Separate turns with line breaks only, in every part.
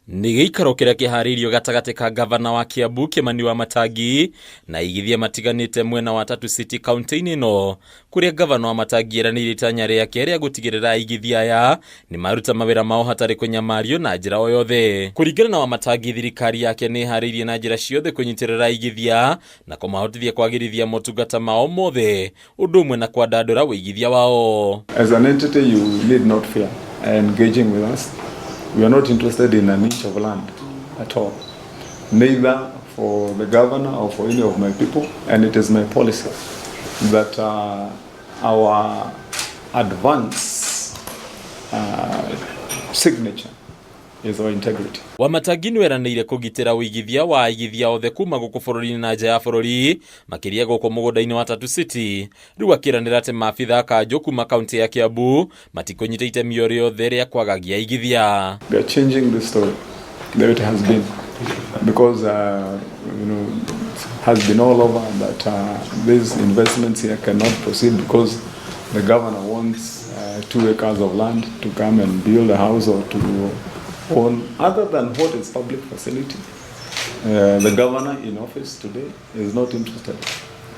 Nĩ gĩikaro kĩrĩa kĩharĩirio gatagatĩ ka Ngavana wa Kiambu Ngabana Wamatangi na aigithia matiganĩte mwena wa Tatu City kaunti-inĩ ĩno, kũrĩa Ngavana Wamatangi eranĩire itanya rĩake rĩa gũtigĩrĩra aigithia aya nĩ maruta mawĩra mao hatarĩ kũnyamario na njĩra o yothe. Kũringana na Wamatangi, thirikari yake nĩ harĩirie na njĩra ciothe kũnyitĩrĩra aigithia na kũmahotithia kwagĩrithia motungata mao mothe, ũndũ ũmwe na kwandandũra ũigithia wao.
As an entity, you need not fear engaging with us. We are not interested in an inch of land at all, neither for the governor or for any of my people, and it is my policy that our advance signature is our integrity.
Wamatangi nĩ eranĩire kũgitĩra ũigithia wa aigithia othe kuma gũkũ bũrũri-inĩ na nja ya bũrũri, makĩria gũkũ mũgũnda-inĩ wa Tatu City. Rĩu akĩranĩra atĩ maabitha kanjũ kuma kaunti ya Kiambu matikũnyita itemi o rĩothe rĩa kwagagia aigithia.
We are changing the story the way it has been, because it has been all over that these investments here cannot proceed because the governor wants 2 acres of land to come and build a house or to own, other than what is public facility. The governor in office today is not interested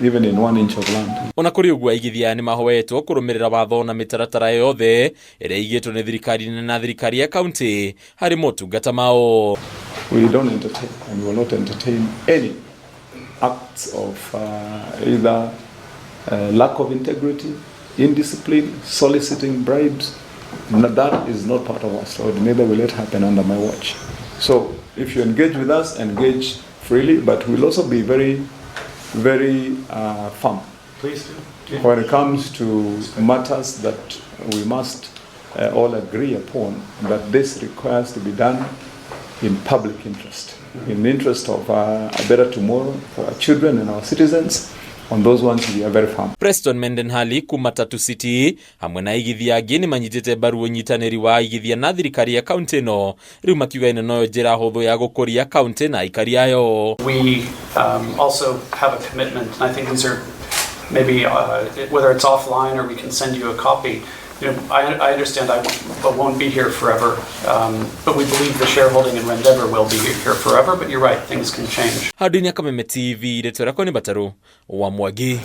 even in 1 inch of land.
Ona kũrĩ ũguo, aigithia nĩ mahoetwo kũrũmĩrĩra watho na mĩtaratara yothe ĩrĩa ĩigĩtwo nĩ thirikari na thirikari ya kaunti harĩ motungata mao.
We don't entertain and we will not entertain any acts of either lack of integrity, indiscipline, soliciting bribes. That is not part of our story, neither will it happen under my watch. So if you engage with us, engage freely, but we'll also be very, very firm.
Please do.
When it comes to matters that we must all agree upon, that this requires to be done in public interest, in the interest of a better tomorrow for our children and our citizens. On those ones we are very firm.
Preston Mendenhali kuma Tatu City hamwe na aigithia angĩ nĩ manyitĩte mbaru ũnyitanĩri wa aigithia na thirikari ya kaunti ĩno, rĩu makiuga ĩno noyo njĩra hũthũ ya gũkũria kaunti na aikari ayo.
We also have a commitment, and I think these are maybe whether it's offline or we can send you a copy. I understand I won't be here forever, but we believe the shareholding in Rendeavor will be here forever, but you're right, things can change.
Hadi Kameme TV, Retora Koni Bataru, wa Mwangi.